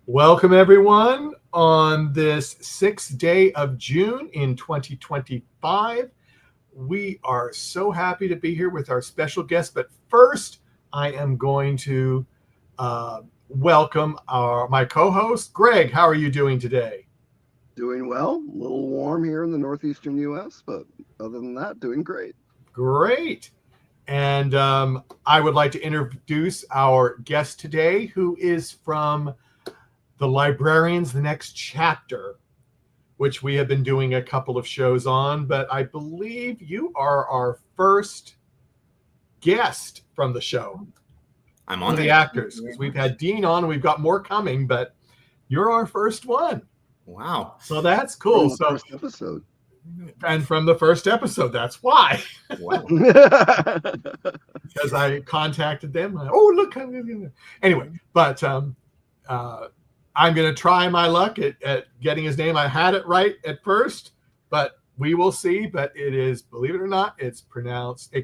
Welcome, everyone, on this 6th day of June in 2025. We are so happy to be here with our special guest. But first, I am going to welcome my co-host, Greg. How are you doing today? Doing well. A little warm here in the northeastern U.S., but other than that, doing great. Great. And I would like to introduce our guest today, who is from the Librarians, the Next Chapter, which we have been doing a couple of shows on, but I believe you are our first guest from the show. I'm One on of the actors, because we've had Dean on and we've got more coming, but you're our first one. Wow. So that's cool. From the first episode. And from the first episode, that's why. Wow. Because I contacted them. Oh, look. Anyway, but I'm going to try my luck at getting his name. I had it right at first, but we will see. But it is, believe it or not, it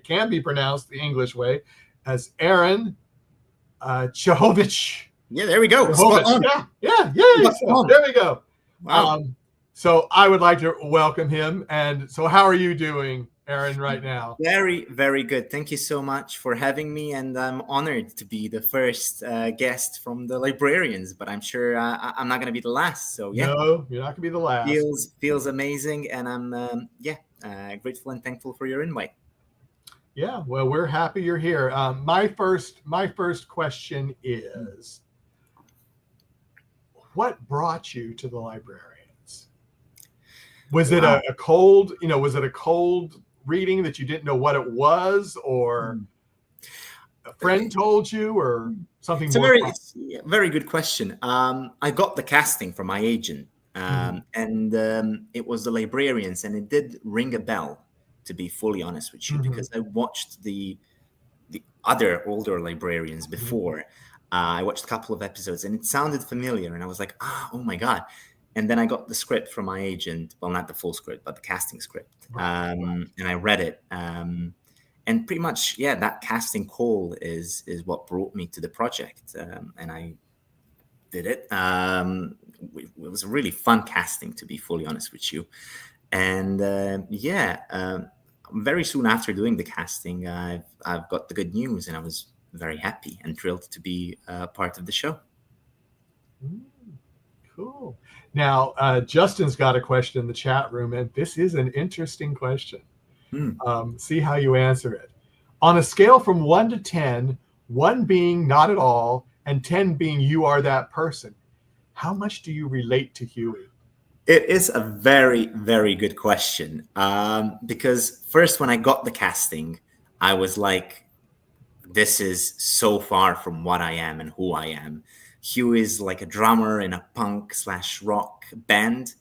can be pronounced the English way as Harun Cehovic. Yeah, there we go. Yeah. So, there we go. Wow. So I would like to welcome him. And so how are you doing, Harun, right now? Very, very good. Thank you so much for having me. And I'm honored to be the first guest from the Librarians, but I'm sure I'm not going to be the last. So yeah. No, you're not going to be the last. Feels amazing. And I'm, grateful and thankful for your invite. Yeah, well, we're happy you're here. My first question is, what brought you to the Librarians? Was it a cold, was it a cold reading that you didn't know what it was, or a friend told you, or something more? It's a very good question. I got the casting from my agent, and it was the Librarians, and it did ring a bell, to be fully honest with you, because I watched the other older Librarians before. I watched a couple of episodes, and it sounded familiar, and I was like, oh my God. And then I got the script from my agent. Well, not the full script, but the casting script. And I read it. And pretty much, that casting call is what brought me to the project. And I did it. It was a really fun casting, to be fully honest with you. And very soon after doing the casting, I've got the good news, and I was very happy and thrilled to be part of the show. Cool. Now, Justin's got a question in the chat room, and this is an interesting question. See how you answer it. On a scale from 1 to 10, 1 being not at all, and 10 being you are that person, how much do you relate to Huey? It is a very, very good question. Because first, when I got the casting, I was like, this is so far from what I am and who I am. Huey is like a drummer in a punk/rock band.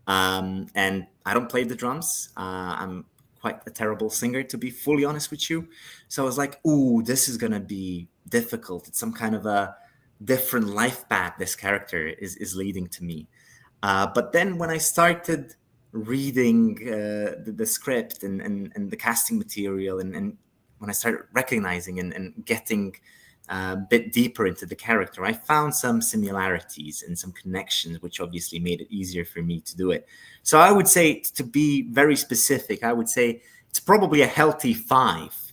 And I don't play the drums. I'm quite a terrible singer, to be fully honest with you. So I was like, ooh, this is going to be difficult. It's some kind of a different life path this character is leading to me. But then when I started reading the script and the casting material, and when I started recognizing and getting a bit deeper into the character, I found some similarities and some connections, which obviously made it easier for me to do it. So I would say, to be very specific, I would say it's probably a healthy 5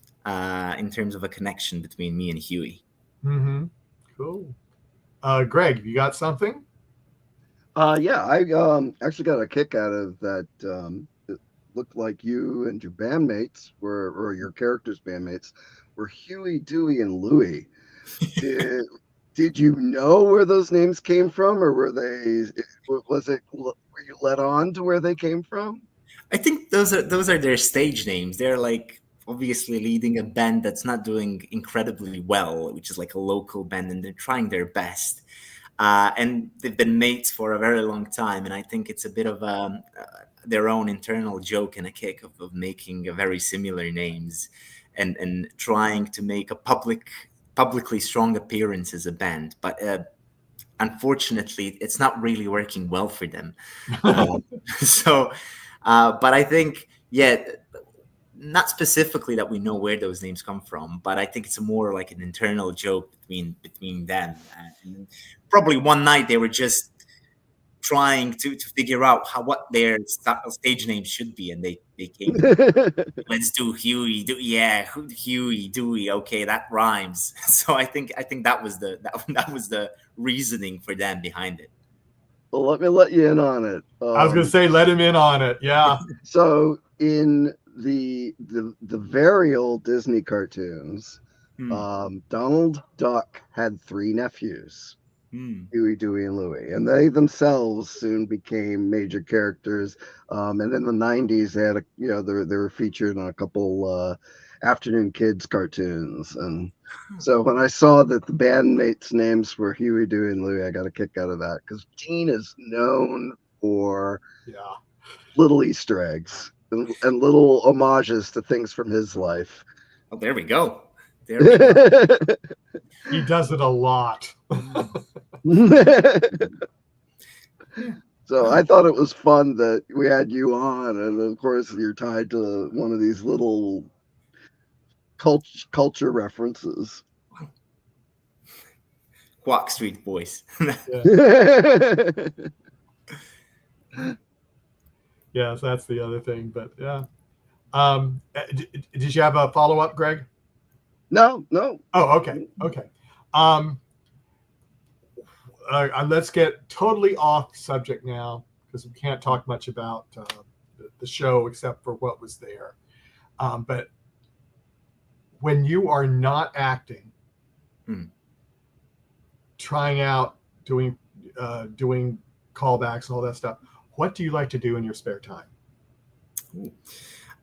in terms of a connection between me and Huey. Cool. Greg, you got something? I actually got a kick out of that. It looked like you and your bandmates or your characters' bandmates were Huey, Dewey, and Louie. Did you know where those names came from, or were you led on to where they came from? I think those are their stage names. They're like obviously leading a band that's not doing incredibly well, which is like a local band, and they're trying their best. And they've been mates for a very long time, and I think it's a bit of their own internal joke and a kick of making a very similar names and trying to make a publicly strong appearance as a band. But unfortunately, it's not really working well for them. But I think, not specifically that we know where those names come from, but I think it's more like an internal joke between them. And probably one night they were just trying to figure out what their stage name should be, and they came to, let's do Huey, Huey, Dewey. Okay, that rhymes. So I think that was the reasoning for them behind it. Well, let me let you in on it. I was going to say, let him in on it. Yeah. So in the very old Disney cartoons, Donald Duck had 3 nephews, Huey, Dewey, and Louie, and they themselves soon became major characters. And in the 90s, they had they were featured on a couple afternoon kids cartoons. And so when I saw that the bandmates' names were Huey, Dewey, and Louie, I got a kick out of that, because Gene is known for little Easter eggs and little homages to things from his life. Oh, there we go. There we go. He does it a lot. So I thought it was fun that we had you on, and of course you're tied to one of these little culture references. Quack Street Boys. Yes, that's the other thing. But yeah. Did you have a follow-up, Greg? No. Oh, okay. Let's get totally off subject now, because we can't talk much about the show except for what was there. But when you are not acting, trying out, doing callbacks and all that stuff, what do you like to do in your spare time?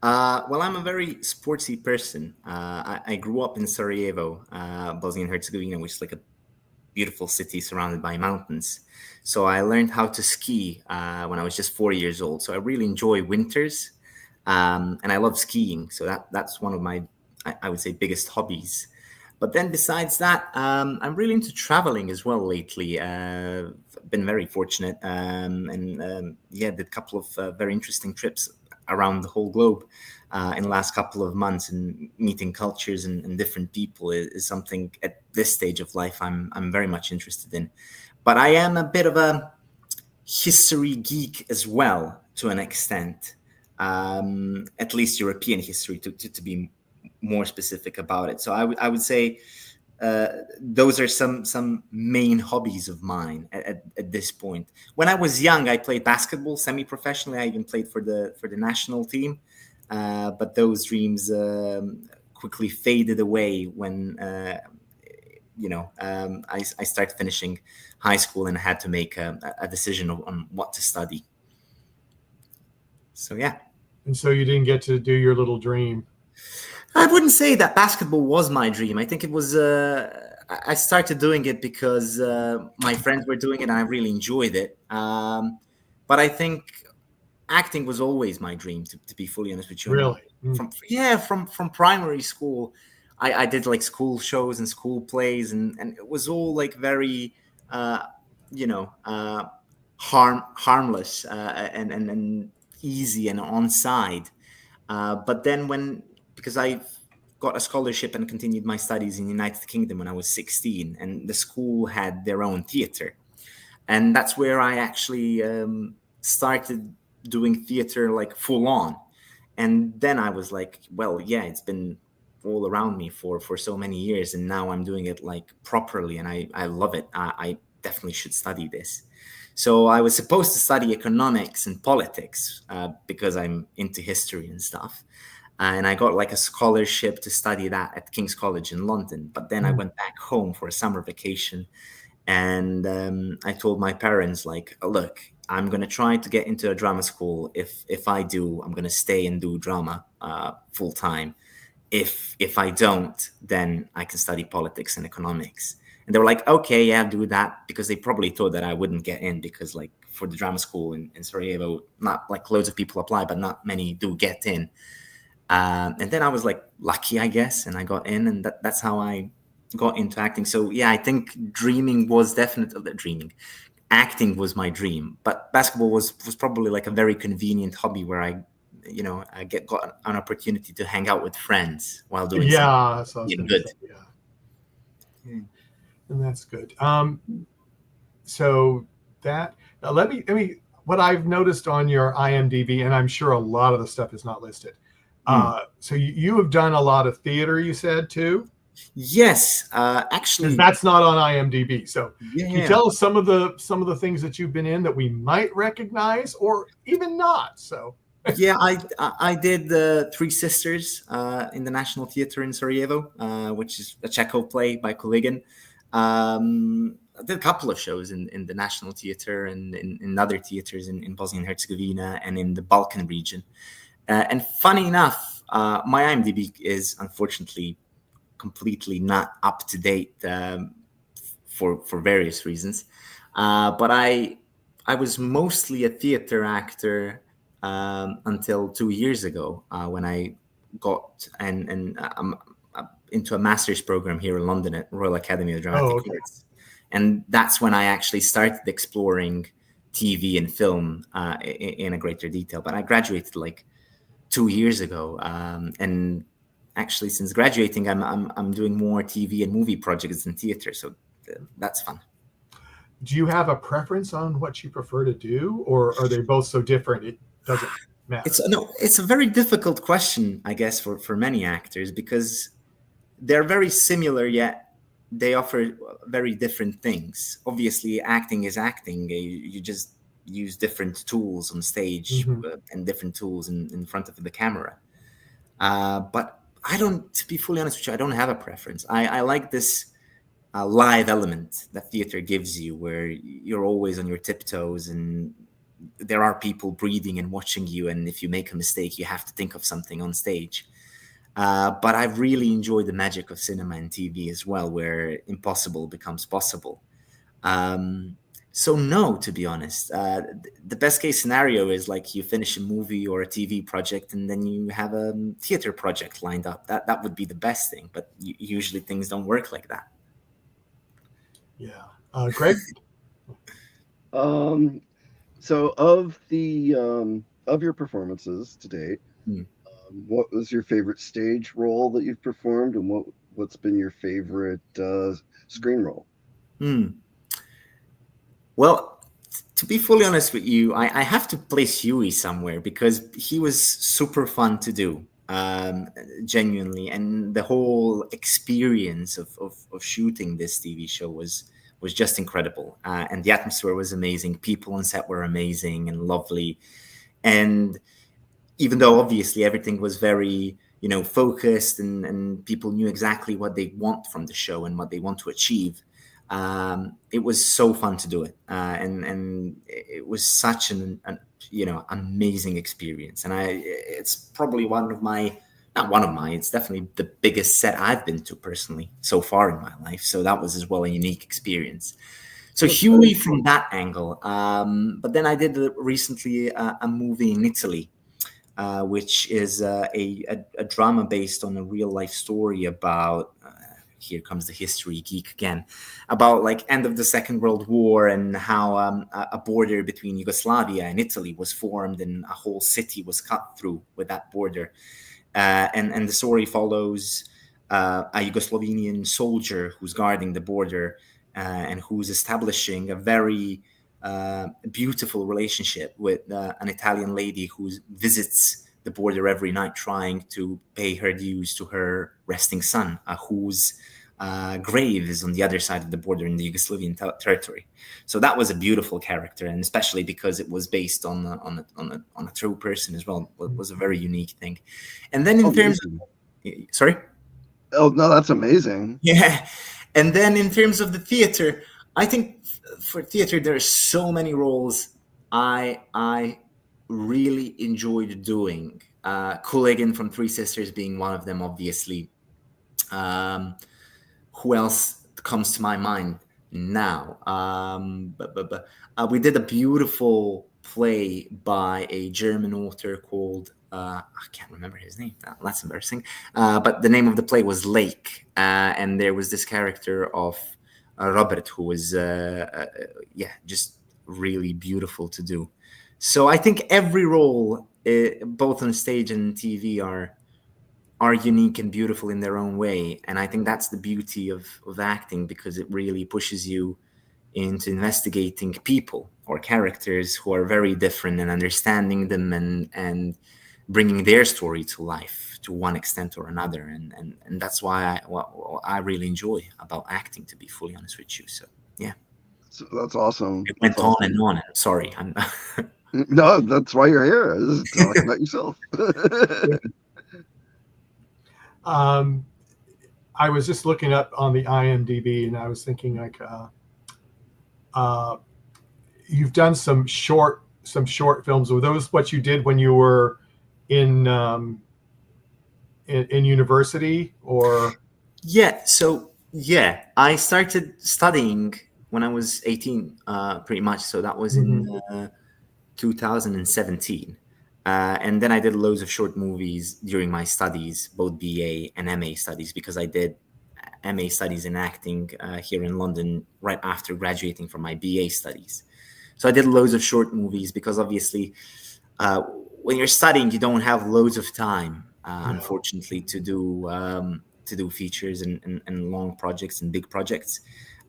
Well, I'm a very sportsy person. I grew up in Sarajevo, Bosnia and Herzegovina, which is like a beautiful city surrounded by mountains. So I learned how to ski when I was just 4 years old. So I really enjoy winters, and I love skiing. So that's one of my, I would say, biggest hobbies. But then besides that, I'm really into traveling as well lately. I've been very fortunate, and did a couple of very interesting trips around the whole globe in the last couple of months, and meeting cultures and different people is something at this stage of life I'm very much interested in. But I am a bit of a history geek as well, to an extent, at least European history, to be more specific about it. So I would say those are some main hobbies of mine at this point. When I was young, I played basketball semi-professionally. I even played for the national team, but those dreams quickly faded away when I started finishing high school and had to make a decision on what to study. So yeah. And so you didn't get to do your little dream. I wouldn't say that basketball was my dream. I think it was, I started doing it because my friends were doing it and I really enjoyed it. But I think acting was always my dream, to be fully honest with you. Really? From primary school, I did like school shows and school plays, and it was all like very, harmless and easy and on side. But then because I got a scholarship and continued my studies in the United Kingdom when I was 16, and the school had their own theater. And that's where I actually started doing theater like full on. And then I was like, well, yeah, it's been all around me for so many years, and now I'm doing it like properly, and I love it. I definitely should study this. So I was supposed to study economics and politics because I'm into history and stuff. And I got like a scholarship to study that at King's College in London. But then I went back home for a summer vacation, and I told my parents, like, look, I'm going to try to get into a drama school. If I do, I'm going to stay and do drama full time. If I don't, then I can study politics and economics. And they were like, okay, yeah, do that, because they probably thought that I wouldn't get in, because like for the drama school in Sarajevo, not like loads of people apply, but not many do get in. And then I was like lucky, I guess, and I got in, and that's how I got into acting. So yeah, I think acting was my dream, but basketball was probably like a very convenient hobby where I got an opportunity to hang out with friends while doing Yeah, so I was something gonna good. say, yeah. And that's good. So that let me what I've noticed on your IMDb, and I'm sure a lot of the stuff is not listed. So you have done a lot of theater, you said too, Yes, because actually, that's not on IMDb. So can you yeah. tell us some of the things that you've been in that we might recognize or even not? So Yeah, I did Three Sisters in the National Theatre in Sarajevo, which is a Chekhov play by Caileigh. I did a couple of shows in the National Theatre and in other theatres in Bosnia and Herzegovina and in the Balkan region. And funny enough, my IMDb is unfortunately completely not up to date for various reasons. But I was mostly a theater actor until 2 years ago when I got into a master's program here in London at Royal Academy of Dramatic Arts. And that's when I actually started exploring TV and film in a greater detail. But I graduated like 2 years ago, and actually since graduating, I'm doing more TV and movie projects in theater. So that's fun. Do you have a preference on what you prefer to do, or are they both so different it doesn't matter? It's a very difficult question, I guess, for many actors, because they're very similar, yet they offer very different things. Obviously, acting is acting. You just use different tools on stage and different tools in front of the camera. But to be fully honest with you, I don't have a preference. I like this live element that theater gives you, where you're always on your tiptoes and there are people breathing and watching you. And if you make a mistake, you have to think of something on stage. But I've really enjoyed the magic of cinema and TV as well, where impossible becomes possible. So no, to be honest, the best case scenario is like you finish a movie or a TV project and then you have a theater project lined up. That would be the best thing, but usually things don't work like that. Yeah. Greg? So of your performances to date, what was your favorite stage role that you've performed, and what's been your favorite screen role? Well, to be fully honest with you, I have to place Huey somewhere because he was super fun to do, genuinely, and the whole experience of shooting this TV show was just incredible, and the atmosphere was amazing. People on set were amazing and lovely, and even though obviously everything was very focused and people knew exactly what they want from the show and what they want to achieve, it was so fun to do it, and it was such an amazing experience. And it's probably it's definitely the biggest set I've been to personally so far in my life. So that was as well a unique experience. So Huey from that angle. But then I did recently a movie in Italy, which is a drama based on a real life story about, here comes the history geek again, about like end of the Second World War and how a border between Yugoslavia and Italy was formed and a whole city was cut through with that border. And the story follows a Yugoslavian soldier who's guarding the border and who's establishing a very beautiful relationship with an Italian lady who visits the border every night, trying to pay her dues to her resting son, whose grave is on the other side of the border in the Yugoslavian territory. So that was a beautiful character, and especially because it was based on a true person as well, it was a very unique thing. And then in terms of, sorry? Oh no, that's amazing. Yeah. And then in terms of the theater, I think for theater there are so many roles I really enjoyed doing. Caileigh from Three Sisters being one of them, obviously. Who else comes to my mind now? But we did a beautiful play by a German author called, I can't remember his name. That's embarrassing. But the name of the play was Lake. And there was this character of Robert, who was, just really beautiful to do. So I think every role both on stage and TV are unique and beautiful in their own way. And I think that's the beauty of acting, because it really pushes you into investigating people or characters who are very different, and understanding them and bringing their story to life to one extent or another. And that's why what I really enjoy about acting, to be fully honest with you. So yeah. So that's awesome. It went That's on awesome. and on. Sorry. No, that's why you're here. Just talk about yourself. I was just looking up on the IMDb, and I was thinking, like, you've done some short films. Were those what you did when you were in university, or? Yeah. So yeah, I started studying when I was 18, pretty much. So that was in 2017. And then I did loads of short movies during my studies, both BA and MA studies, because I did MA studies in acting here in London right after graduating from my BA studies. So I did loads of short movies, because obviously when you're studying, you don't have loads of time, unfortunately, to do features and long projects and big projects.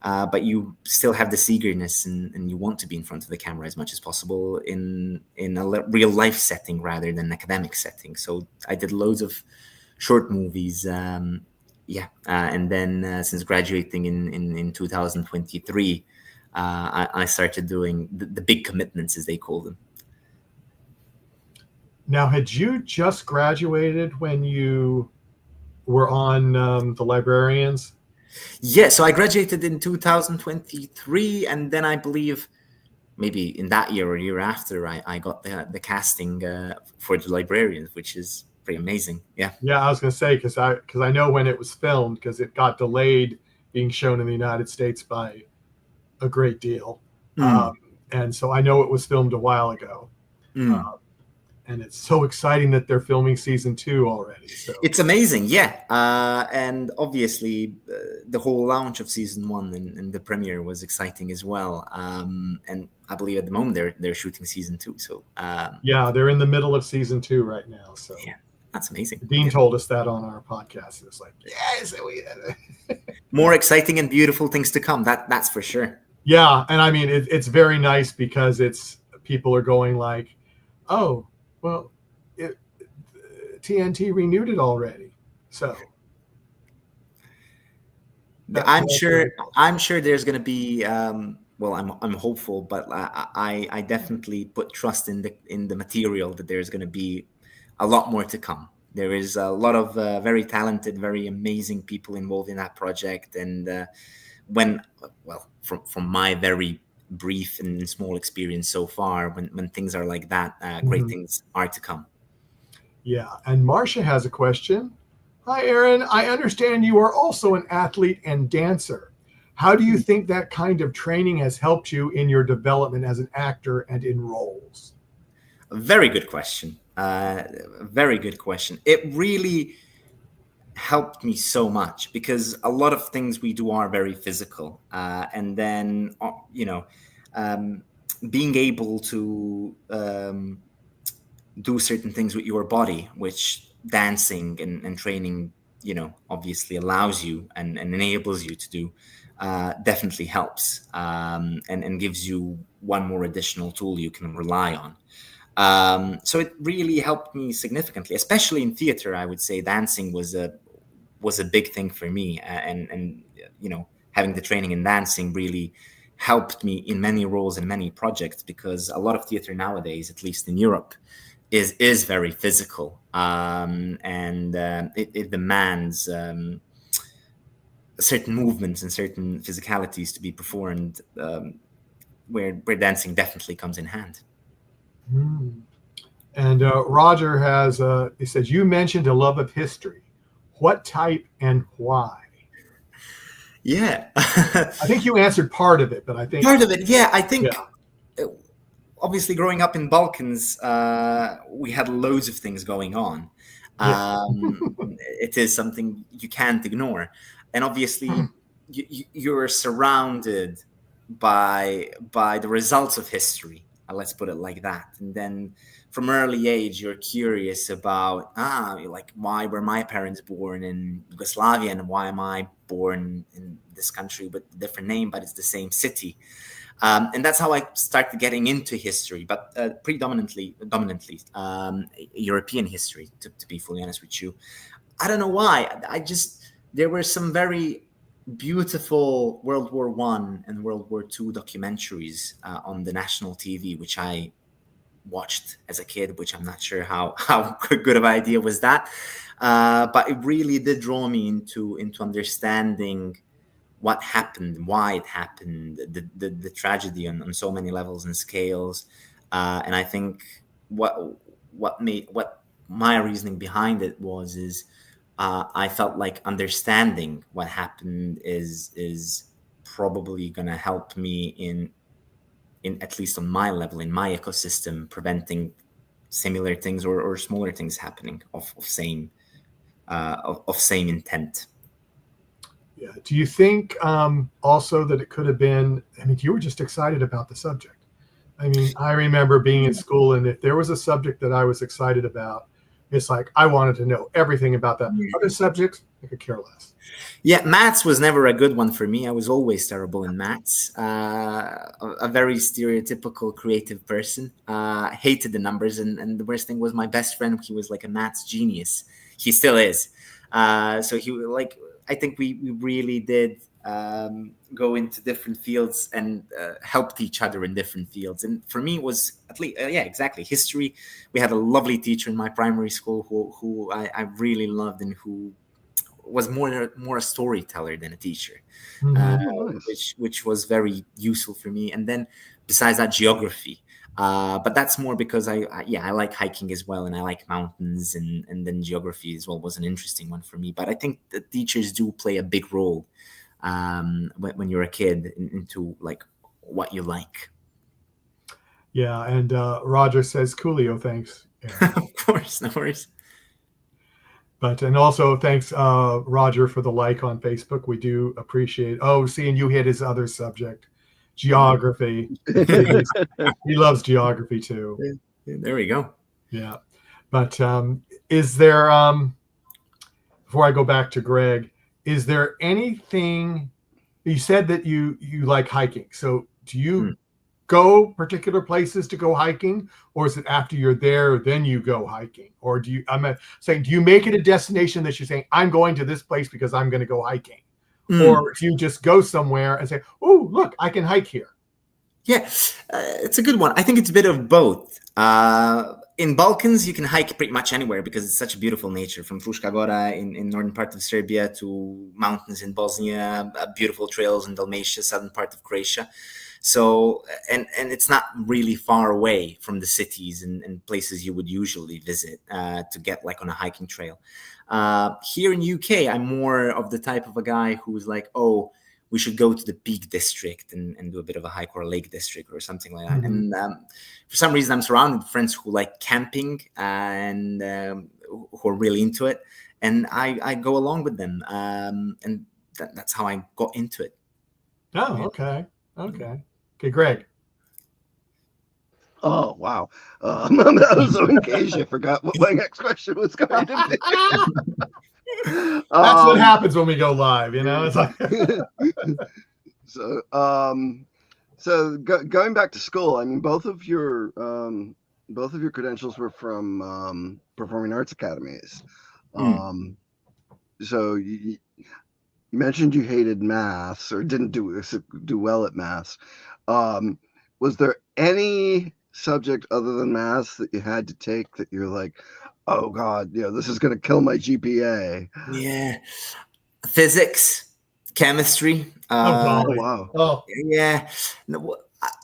But you still have this eagerness, and you want to be in front of the camera as much as possible in a real life setting rather than an academic setting. So I did loads of short movies. And then since graduating in 2023, I started doing the big commitments, as they call them. Now, had you just graduated when you were on the Librarians? Yeah, so I graduated in 2023, and then I believe maybe in that year or year after, I got the casting for the Librarians, which is pretty amazing. Yeah. Yeah, I was going to say, because I know when it was filmed, because it got delayed being shown in the United States by a great deal, and so I know it was filmed a while ago. And it's so exciting that they're filming season 2 already. So it's amazing, yeah. And obviously, the whole launch of season 1 and the premiere was exciting as well. And I believe at the moment they're shooting season 2. So yeah, they're in the middle of season 2 right now. So yeah, that's amazing. Dean told us that on our podcast. It was like, yes, more exciting and beautiful things to come. That's for sure. Yeah, and I mean it's very nice, because people are going like, oh, well, TNT renewed it already, so I'm sure there's going to be. Well, I'm hopeful, but I definitely put trust in the material that there's going to be a lot more to come. There is a lot of very talented, very amazing people involved in that project, and from my very brief and small experience so far, when things are like that, great things are to come. Yeah, and Marcia has a question. Hi, Aaron. I understand you are also an athlete and dancer. How do you think that kind of training has helped you in your development as an actor and in roles? Very good question. Very good question. It really helped me so much, because a lot of things we do are very physical, and then being able to do certain things with your body, which dancing and training obviously allows you and enables you to do, definitely helps, and gives you one more additional tool you can rely on. So it really helped me significantly, especially in theater. I would say dancing was a big thing for me, and having the training in dancing really helped me in many roles and many projects, because a lot of theater nowadays, at least in Europe, is very physical, and it demands certain movements and certain physicalities to be performed, where dancing definitely comes in hand. And Roger he says, you mentioned a love of history. What type and why? Yeah. I think you answered part of it, but I think part of it. Yeah, I think obviously growing up in Balkans, we had loads of things going on. It is something you can't ignore. And obviously you're surrounded by the results of history. Let's put it like that. And then from early age, you're curious about, like, why were my parents born in Yugoslavia and why am I born in this country with a different name, but it's the same city. And that's how I started getting into history, but predominantly European history, to be fully honest with you. I don't know why. There were some very beautiful World War I and World War II documentaries on the national TV, which I watched as a kid, which I'm not sure how good of an idea was that. But it really did draw me into understanding what happened, why it happened, the tragedy on so many levels and scales. And I think what my reasoning behind it is I felt like understanding what happened is probably going to help me in at least on my level, in my ecosystem, preventing similar things or smaller things happening of same intent. Yeah. Do you think also that it could have been, I mean, you were just excited about the subject. I mean, I remember being in school, and if there was a subject that I was excited about, it's like I wanted to know everything about that. Other subjects, I could care less. Yeah, maths was never a good one for me. I was always terrible in maths. A very stereotypical creative person. Hated the numbers, and the worst thing was my best friend. He was like a maths genius. He still is. So he like. I think we really did go into different fields and helped each other in different fields. And for me, it was at least, exactly, history. We had a lovely teacher in my primary school who I really loved and who was more a storyteller than a teacher, which was very useful for me. And then besides that, geography. But that's more because I like hiking as well, and I like mountains, and then geography as well was an interesting one for me. But I think that teachers do play a big role when you're a kid into like what you like. Yeah, and Roger says, "Coolio, thanks." Yeah. Of course, no worries. And also thanks, Roger, for the like on Facebook. We do appreciate. Oh, seeing you hit his other subject. Geography. He loves geography too. There we go. Yeah. But is there, before I go back to Greg, is there anything, you said that you like hiking. So do you go particular places to go hiking, or is it after you're there, then you go hiking? Or do you make it a destination that you're saying, I'm going to this place because I'm going to go hiking? Or do you just go somewhere and say, oh, look, I can hike here? Yeah, it's a good one. I think it's a bit of both. In Balkans, you can hike pretty much anywhere because it's such a beautiful nature, from Fruška Gora in northern part of Serbia to mountains in Bosnia, beautiful trails in Dalmatia, southern part of Croatia. So, and it's not really far away from the cities and places you would usually visit to get like on a hiking trail. Here in UK, I'm more of the type of a guy who's like, oh, we should go to the Peak District and do a bit of a hike, or a Lake District or something like that. And for some reason, I'm surrounded with friends who like camping and who are really into it. And I go along with them. And that's how I got into it. Oh, okay. Okay, Greg. Oh, wow. I was so engaged, I forgot what my next question was going to be. That's what happens when we go live, you know? It's like So going back to school, I mean, both of your credentials were from performing arts academies. So you mentioned you hated maths, or didn't do well at maths. Was there any subject other than maths that you had to take that you're like, oh God, this is going to kill my GPA? Yeah, physics, chemistry. Oh wow. Oh yeah.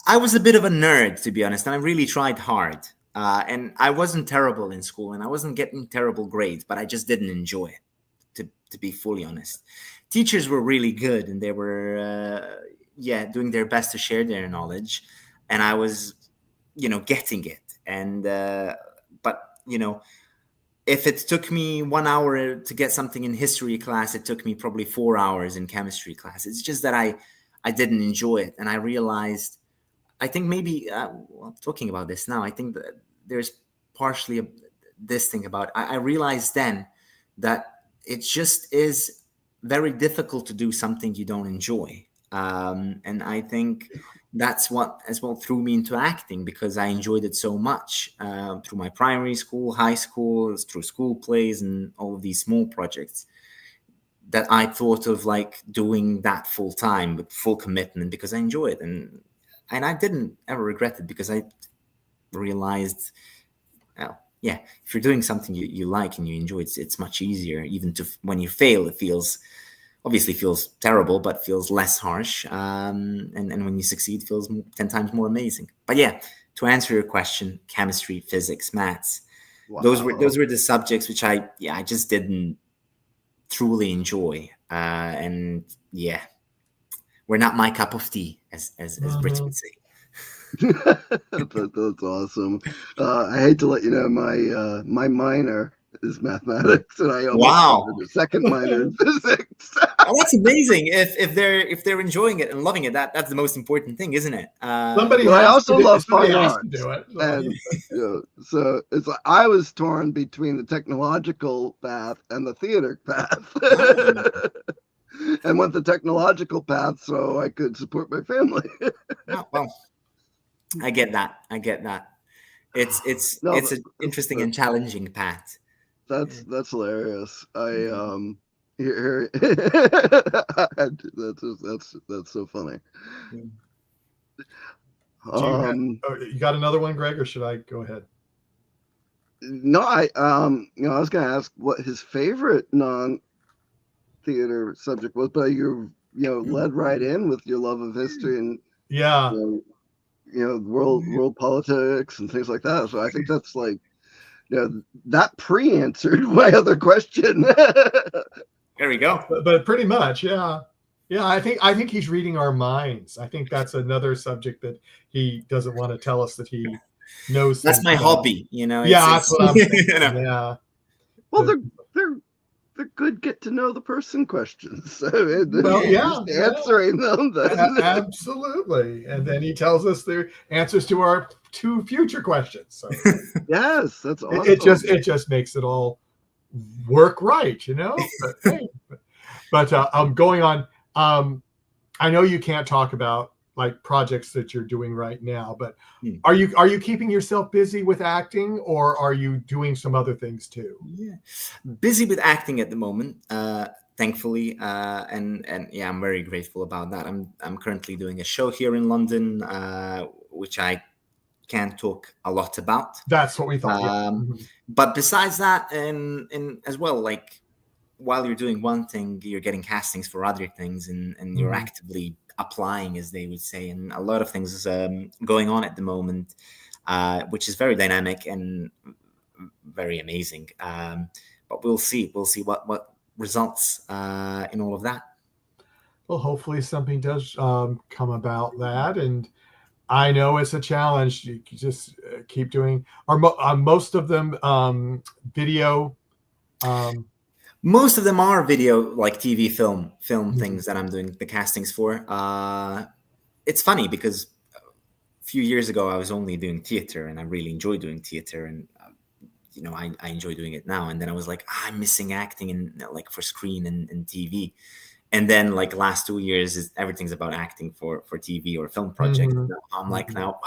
I was a bit of a nerd, to be honest, and I really tried hard. And I wasn't terrible in school, and I wasn't getting terrible grades, but I just didn't enjoy it, to be fully honest. Teachers were really good, and they were, doing their best to share their knowledge, and I was, getting it. And but if it took me 1 hour to get something in history class, it took me probably 4 hours in chemistry class. It's just that I didn't enjoy it, and I realized, I think maybe talking about this now, I think that there's partially this thing about, I realized then that it just is very difficult to do something you don't enjoy. And I think that's what as well threw me into acting, because I enjoyed it so much through my primary school, high school, through school plays and all of these small projects, that I thought of like doing that full time with full commitment because I enjoy it. And I didn't ever regret it, because I realized, well, yeah, if you're doing something you like and you enjoy, it's much easier. Even when you fail, it obviously feels terrible, but feels less harsh. And when you succeed, feels 10 times more amazing. But yeah, to answer your question, chemistry, physics, maths, Wow. those were the subjects which I just didn't truly enjoy. And yeah, were not my cup of tea, as Brits would say. That's awesome. I hate to let you know, my minor is mathematics, and I almost started a second minor in physics. Oh, that's amazing! If they're enjoying it and loving it, that's the most important thing, isn't it? I also love fine arts, do it. And so it's like I was torn between the technological path and the theater path. And went the technological path so I could support my family. Oh, well, I get that. It's an interesting and challenging path. That's hilarious. Here that's so funny. You got another one, Greg, or should I go ahead? No, I was going to ask what his favorite non-theater subject was, but you led right in with your love of history and world politics and things like that. So I think that's like, that pre-answered my other question. There we go. But pretty much, yeah. I think he's reading our minds. I think that's another subject that he doesn't want to tell us that he knows. That's my hobby, that's what I'm thinking. Yeah. Well, they're good get to know the person questions. Just answering them. Absolutely. And then he tells us the answers to our 2 future questions. So yes, that's awesome. It just makes it all work right, But I'm going on. I know you can't talk about like projects that you're doing right now, but are you keeping yourself busy with acting, or are you doing some other things too? Yeah, busy with acting at the moment, thankfully, and yeah, I'm very grateful about that. I'm currently doing a show here in London, which I can't talk a lot about. That's what we thought. But besides that, and as well, like while you're doing one thing, you're getting castings for other things, and you're actively applying, as they would say, and a lot of things is going on at the moment, which is very dynamic and very amazing. But we'll see what results in all of that. Well, hopefully something does come about that, and I know it's a challenge. You just keep doing. Are most of them video? Most of them are video, like TV, film things that I'm doing the castings for. It's funny because a few years ago I was only doing theater, and I really enjoy doing theater, and I enjoy doing it now. And then I was like, I'm missing acting and like for screen and TV. And then like last 2 years everything's about acting for TV or film projects. I'm like now.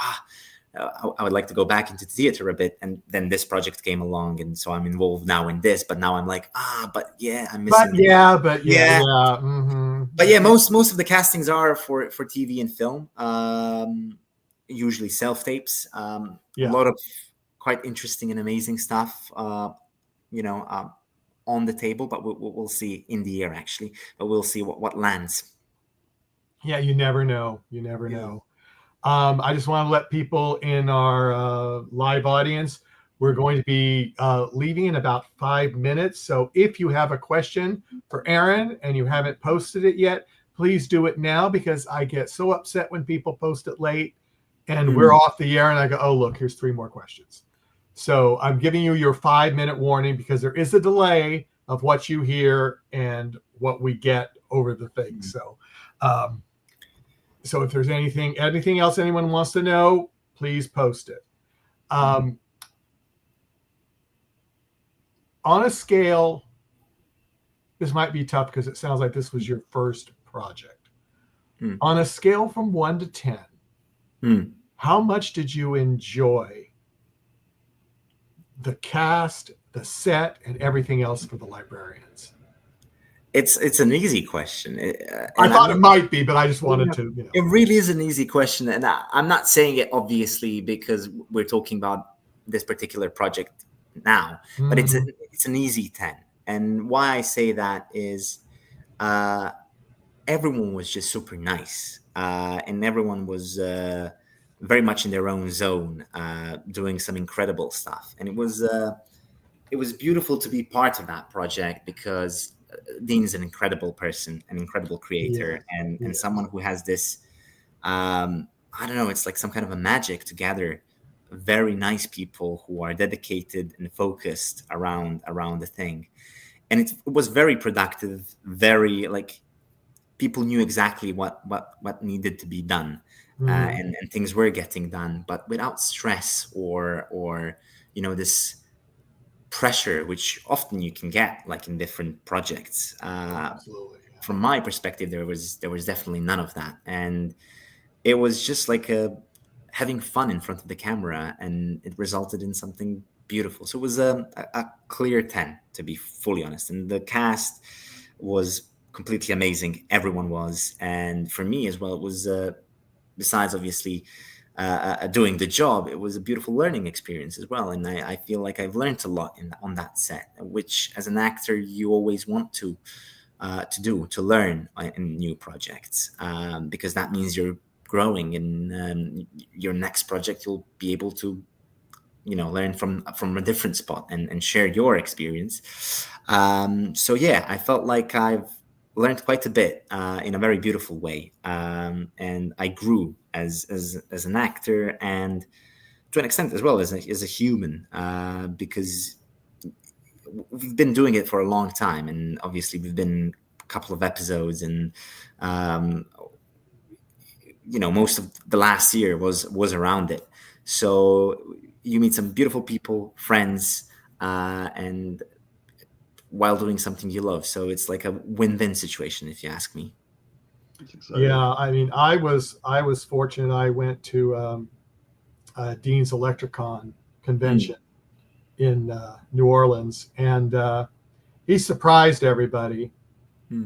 I would like to go back into theater a bit, and then this project came along, and so I'm involved now in this. But now I'm like, but yeah, I'm missing. But yeah. But yeah, most of the castings are for TV and film. Usually self tapes. A lot of quite interesting and amazing stuff. On the table, but we'll see in the air actually. But we'll see what lands. Yeah, you never know. I just want to let people in our live audience, we're going to be leaving in about 5 minutes. So if you have a question for Aaron and you haven't posted it yet, please do it now, because I get so upset when people post it late and we're off the air and I go, oh, look, here's 3 more questions. So I'm giving you your 5-minute warning, because there is a delay of what you hear and what we get over the thing. So if there's anything else anyone wants to know, please post it. on a scale, this might be tough because it sounds like this was your first project. On a scale from 1 to 10, how much did you enjoy the cast, the set, and everything else for the Librarians? It's an easy question. I thought it might be, but I just wanted to. It really is an easy question, and I'm not saying it obviously because we're talking about this particular project now, but it's an easy 10. And why I say that is everyone was just super nice, and everyone was very much in their own zone, doing some incredible stuff, and it was beautiful to be part of that project because Dean's an incredible person, an incredible creator, and someone who has this, I don't know, it's like some kind of a magic to gather very nice people who are dedicated and focused around the thing. And it was very productive, very like people knew exactly what needed to be done, and things were getting done, but without stress or this pressure, which often you can get like in different projects. Absolutely. From my perspective, there was definitely none of that, and it was just like having fun in front of the camera, and it resulted in something beautiful. So it was a clear 10, to be fully honest, and the cast was completely amazing. Everyone was, and for me as well, it was besides obviously doing the job, it was a beautiful learning experience as well. And I feel like I've learned a lot on that set, which as an actor you always want to learn in new projects, because that means you're growing, and your next project you'll be able to learn from a different spot and share your experience. So yeah, I felt like I've learned quite a bit in a very beautiful way, and I grew as an actor, and to an extent as well as a human, because we've been doing it for a long time, and obviously we've been a couple of episodes, and most of the last year was around it. So you meet some beautiful people, friends, and while doing something you love. So it's like a win-win situation, if you ask me. Yeah, I mean, I was fortunate. I went to Dean's Electricon convention in New Orleans, and he surprised everybody.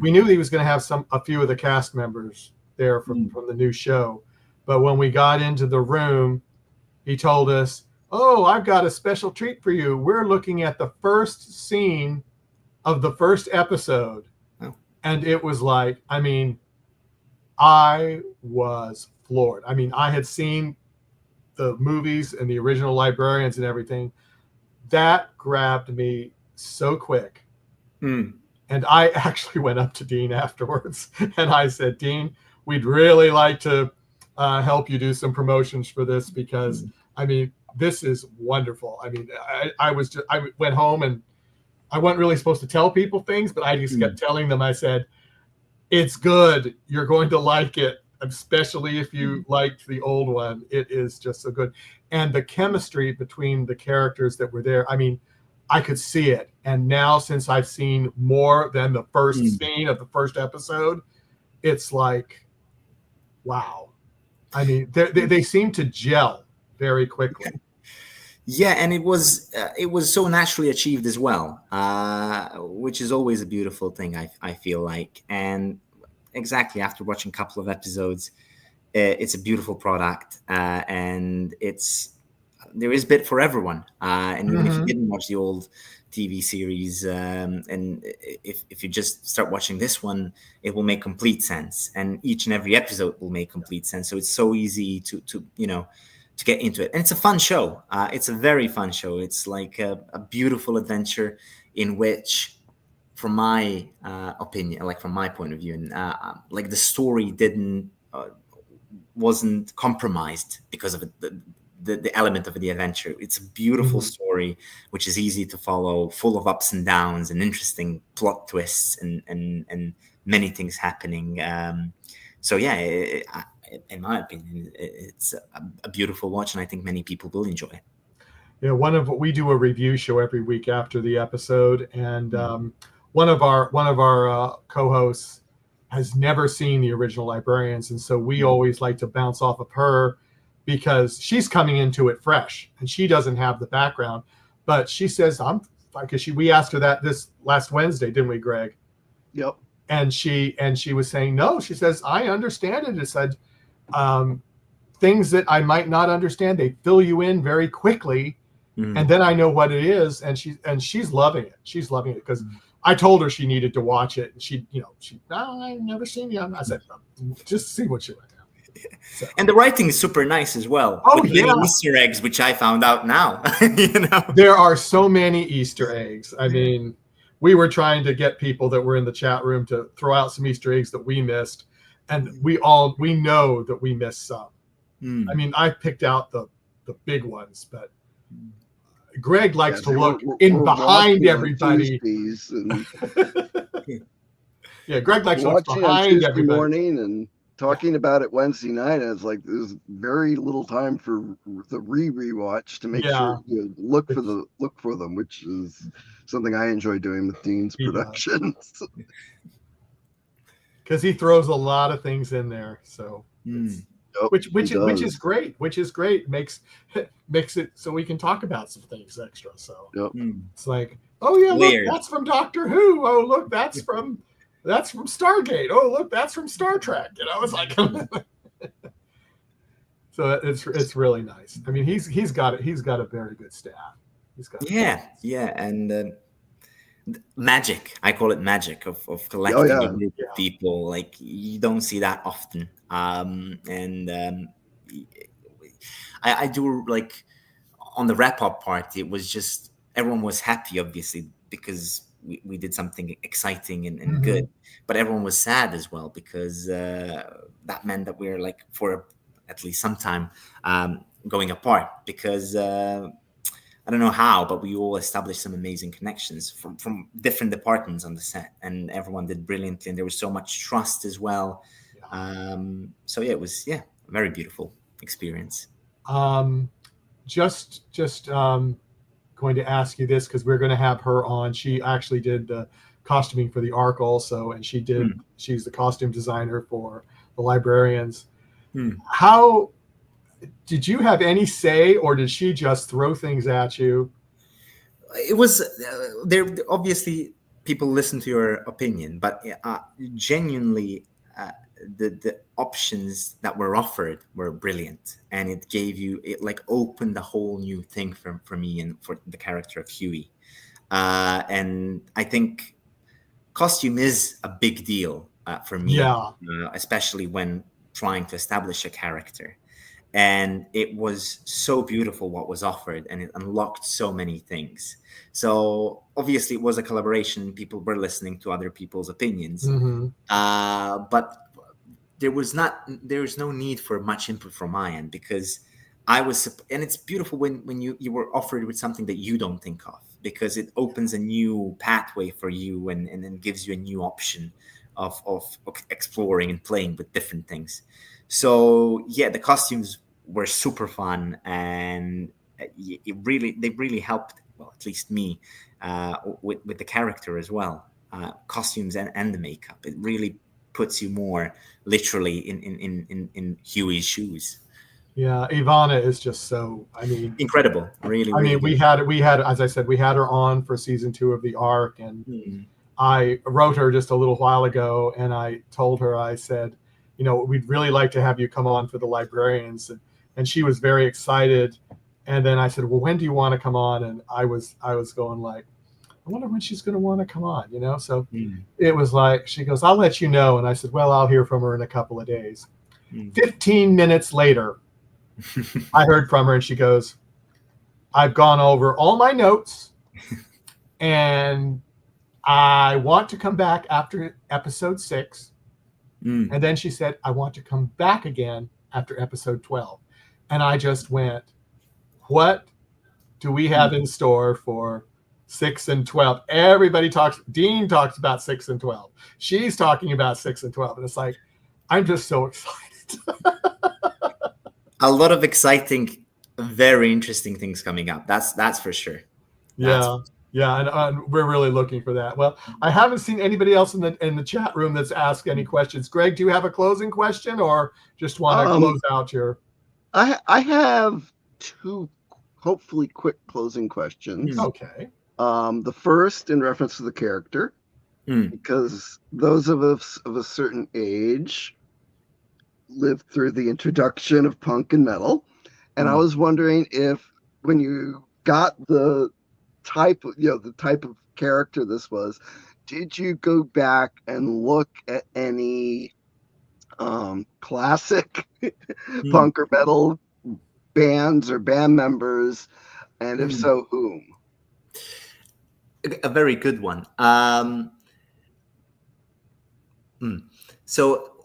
We knew he was going to have a few of the cast members there from the new show, but when we got into the room, he told us, "Oh, I've got a special treat for you. We're looking at the first scene of the first episode." Oh. And it was like, I mean, I was floored. I mean, I had seen the movies and the original Librarians and everything. That grabbed me so quick. And I actually went up to Dean afterwards and I said, "Dean, we'd really like to help you do some promotions for this, because I mean, this is wonderful." I mean, I went home, and I wasn't really supposed to tell people things, but I just kept telling them. I said, "It's good. You're going to like it, especially if you liked the old one. It is just so good." And the chemistry between the characters that were there, I mean, I could see it. And now, since I've seen more than the first scene of the first episode, it's like, wow. I mean, they seem to gel very quickly. Yeah, and it was so naturally achieved as well, which is always a beautiful thing, I feel like. And exactly, after watching a couple of episodes, it's a beautiful product, and there is bit for everyone. And even if you didn't watch the old TV series, and if you just start watching this one, it will make complete sense, and each and every episode will make complete sense. So it's so easy to get into it, and it's a fun show. It's a very fun show. It's like a beautiful adventure in which, from my opinion, like from my point of view, and like the story wasn't compromised because of the element of the adventure. It's a beautiful story, which is easy to follow, full of ups and downs and interesting plot twists and many things happening. So yeah, in my opinion, it's a beautiful watch, and I think many people will enjoy it. we do a review show every week after the episode, and one of our co-hosts has never seen the original Librarians, and so we always like to bounce off of her because she's coming into it fresh and she doesn't have the background. But she says, we asked her that this last Wednesday, didn't we, Greg? Yep. And she was saying, no, she says, I understand it. It said things that I might not understand, they fill you in very quickly. And then I know what it is. And she's loving it. She's loving it because I told her she needed to watch it. And I've never seen it. I said, just see what you like. So. And the writing is super nice as well. Oh, with yeah. Easter eggs, which I found out now. There are so many Easter eggs. I mean, we were trying to get people that were in the chat room to throw out some Easter eggs that we missed, and we know that we missed some. I mean, I picked out the big ones, but Greg likes to look in behind everybody. Yeah, Greg likes to look behind everybody. Morning and talking about it Wednesday night, and it's like there's very little time for the rewatch to make sure you look for them, which is something I enjoy doing with Dean's productions. Because he throws a lot of things in there, so which is great. Makes it so we can talk about some things extra. So it's like, oh yeah, look, that's from Doctor Who. Oh look, that's from Stargate. Oh, look, that's from Star Trek. It's like, so it's really nice. I mean, he's got a very good staff. And magic. I call it magic of collecting a group of people. Like you don't see that often. I do like on the wrap up part. It was just everyone was happy, obviously, because we did something exciting and good, but everyone was sad as well because that meant that we were like for at least some time going apart because I don't know how, but we all established some amazing connections from different departments on the set, and everyone did brilliantly, and there was so much trust as well. So it was a very beautiful experience. Just going to ask you this because we're going to have her on. She actually did the costuming for the Ark also, and she's the costume designer for the Librarians. How did you have any say, or did she just throw things at you? It was there. Obviously, people listen to your opinion, but genuinely, the options that were offered were brilliant, and it like opened a whole new thing for me and for the character of Huey. And I think costume is a big deal for me, especially when trying to establish a character. And it was so beautiful what was offered, and it unlocked so many things. So obviously it was a collaboration. People were listening to other people's opinions, but there was no need for much input from my end because and it's beautiful when you were offered with something that you don't think of, because it opens a new pathway for you and then gives you a new option of exploring and playing with different things. So the costumes were super fun, and they really helped. Well, at least me, with the character as well. Costumes and the makeup. It really puts you more literally in Huey's shoes. Yeah, Ivana is just so. I mean, incredible. Really. I mean, we had, as I said, we had her on for season 2 of the Ark, and I wrote her just a little while ago, and I told her, I said, we'd really like to have you come on for the Librarians. And she was very excited. And then I said, well, when do you want to come on? And I was going like, I wonder when she's going to want to come on, So it was like, she goes, I'll let you know. And I said, well, I'll hear from her in a couple of days. 15 minutes later, I heard from her, and she goes, I've gone over all my notes, and I want to come back after episode 6. And then she said, I want to come back again after episode 12. And I just went, what do we have in store for 6 and 12? Dean talks about 6 and 12. She's talking about 6 and 12. And it's like, I'm just so excited. A lot of exciting very interesting things coming up. That's for sure. Yeah, and we're really looking for that. Well, I haven't seen anybody else in the chat room that's asked any questions. Greg, do you have a closing question, or just want to close out your? I have two hopefully quick closing questions. Okay. The first in reference to the character, because those of us of a certain age lived through the introduction of punk and metal, and I was wondering if when you got the type of character this was, did you go back and look at any classic punk or metal bands or band members, and if so, whom? A very good one. So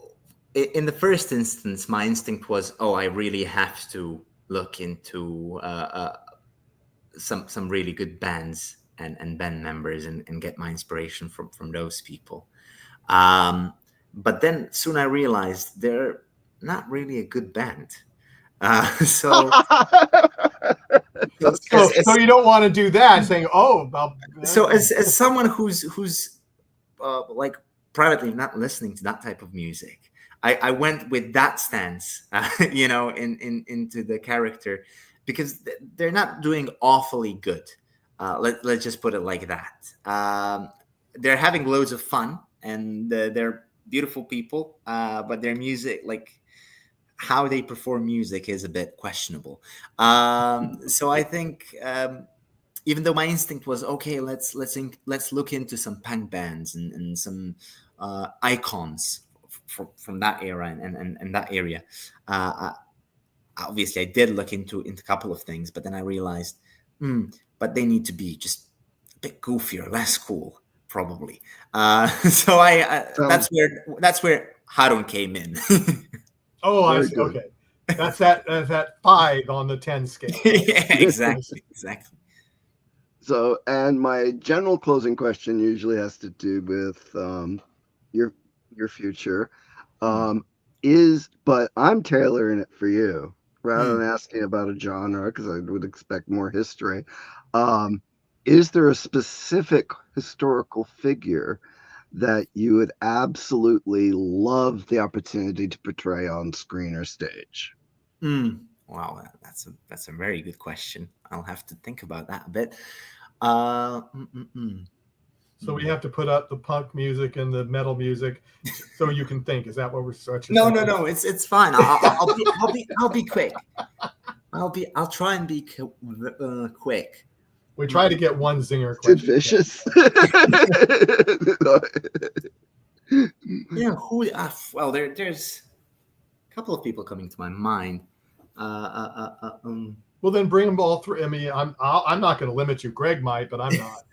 in the first instance, my instinct was, I really have to look into some really good bands and band members and get my inspiration from those people. But then soon I realized they're not really a good band. So you don't want to do that, saying, So as someone who's like privately not listening to that type of music, I went with that stance, into the character, because they're not doing awfully good. Let's just put it like that. They're having loads of fun, and they're beautiful people, but their music, like how they perform music, is a bit questionable. So I think, even though my instinct was, okay, let's look into some punk bands and some icons from that era and that area. Obviously, I did look into a couple of things, but then I realized, but they need to be just a bit goofier, less cool, probably. So that's where Harun came in. Oh, I see. Okay, that's that 5 on the 10 scale. Yeah, exactly. So, and my general closing question usually has to do with your future. But I'm tailoring it for you rather than asking about a genre, because I would expect more history. Is there a specific historical figure that you would absolutely love the opportunity to portray on screen or stage? Wow, that's a very good question. I'll have to think about that a bit. So we have to put up the punk music and the metal music so you can think. Is that what we're starting? No. It's fine. I'll be quick. I'll try and be quick. We try to get one zinger question. Sid Vicious. Yeah. Who? Well, there's a couple of people coming to my mind. Well, then bring them all through. I mean, I'm not going to limit you. Greg might, but I'm not.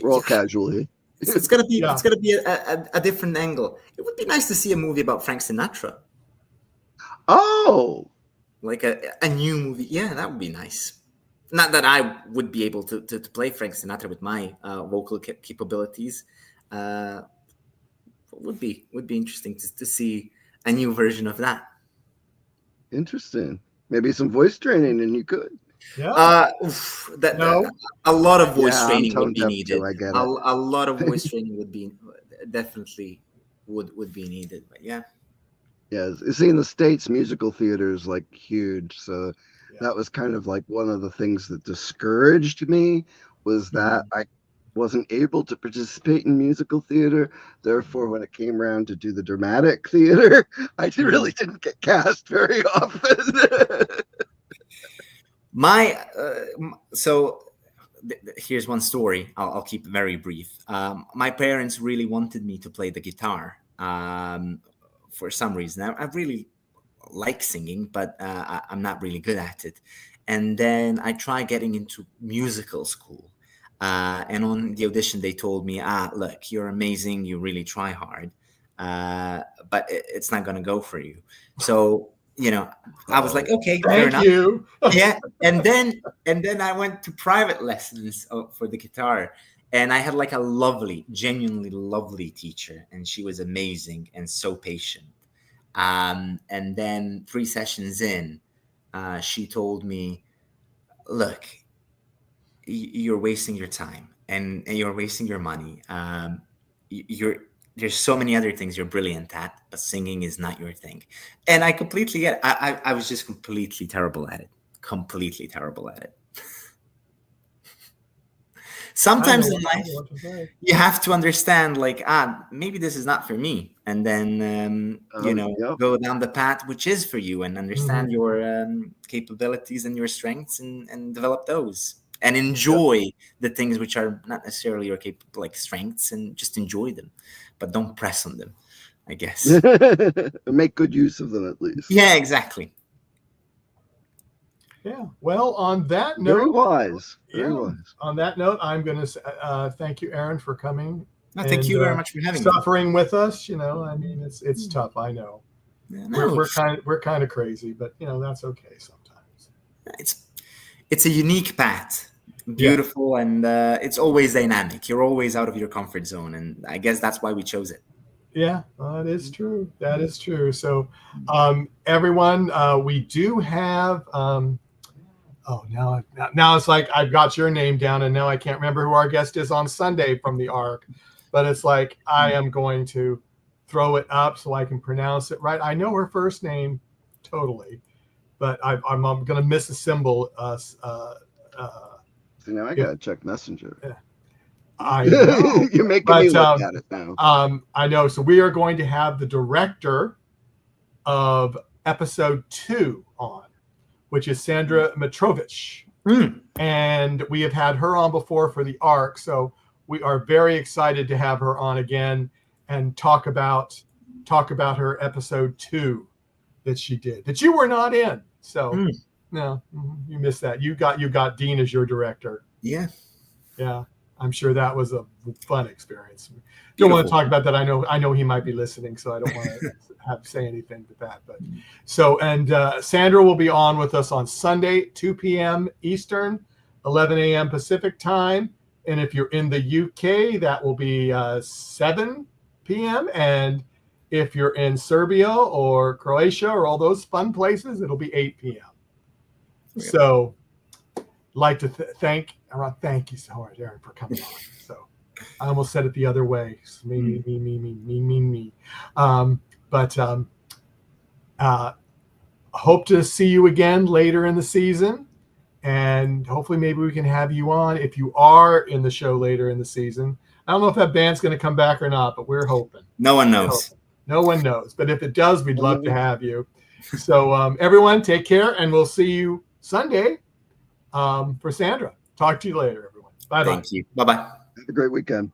Roll casually. It's gonna be a different angle. It would be nice to see a movie about Frank Sinatra. Oh, like a new movie. Yeah, that would be nice. Not that I would be able to play Frank Sinatra with my vocal capabilities. Would be interesting to see a new version of that. Interesting. Maybe some voice training, and you could. Yeah. A lot of voice training would be needed. Too, I get it. A lot of voice training would be needed. But yeah. Yeah, you see, in the States, musical theater is like huge. So that was kind of like one of the things that discouraged me, was that I wasn't able to participate in musical theater. Therefore, when it came around to do the dramatic theater, I really didn't get cast very often. Here's one story. I'll keep it very brief. My parents really wanted me to play the guitar for some reason. I really like singing, but I'm not really good at it. And then I tried getting into musical school. And on the audition, they told me, look, you're amazing. You really try hard, but it's not going to go for you. So, I was like, okay, fair enough. You. Yeah. And then I went to private lessons for the guitar, and I had like a genuinely lovely teacher, and she was amazing and so patient. And then 3 sessions in, she told me, look, you're wasting your time and you're wasting your money. There's so many other things you're brilliant at, but singing is not your thing. And I completely get it. I was just completely terrible at it. Completely terrible at it. Sometimes in life, you have to understand, like, maybe this is not for me. And then, go down the path which is for you and understand your capabilities and your strengths and develop those. And enjoy the things which are not necessarily your strengths, and just enjoy them, but don't press on them, I guess. Make good use of them at least. Yeah, exactly. Yeah. Well, on that note, very wise. Very wise. On that note, I'm going to thank you, Aaron, for coming. No, thank you very much for having me. Suffering with us. I mean, it's tough. I know. Yeah, no, we're kind of crazy, but that's okay sometimes. It's a unique path. Beautiful, and it's always dynamic. You're always out of your comfort zone, and I guess that's why we chose it. Yeah, that is true. That is true. So, everyone, we do have. Now it's like I've got your name down, and now I can't remember who our guest is on Sunday from the Ark. But it's like I am going to throw it up so I can pronounce it right. I know her first name totally, but I'm going to misassemble us. So now I gotta check Messenger. Yeah. I know. You're making me look at it now. I know. So we are going to have the director of episode 2 on, which is Sandra Mitrovic. And we have had her on before for the Ark. So we are very excited to have her on again and talk about her episode 2 that she did, that you were not in. So no, you missed that. You got Dean as your director. Yeah. I'm sure that was a fun experience. Don't want to talk about that. I know he might be listening, so I don't want to say anything to that. But Sandra will be on with us on Sunday, 2 p.m. Eastern, 11 a.m. Pacific time. And if you're in the UK, that will be 7 p.m. And if you're in Serbia or Croatia or all those fun places, it'll be 8 p.m. Yeah. So, like to thank you so much, Aaron, for coming on. So, I almost said it the other way. Me. Hope to see you again later in the season, and hopefully maybe we can have you on if you are in the show later in the season. I don't know if that band's going to come back or not, but we're hoping. No one knows. No one knows. But if it does, we'd love to have you. So everyone, take care, and we'll see you Sunday for Sandra. Talk to you later, everyone. Bye-bye. Thank you. Bye-bye. Have a great weekend.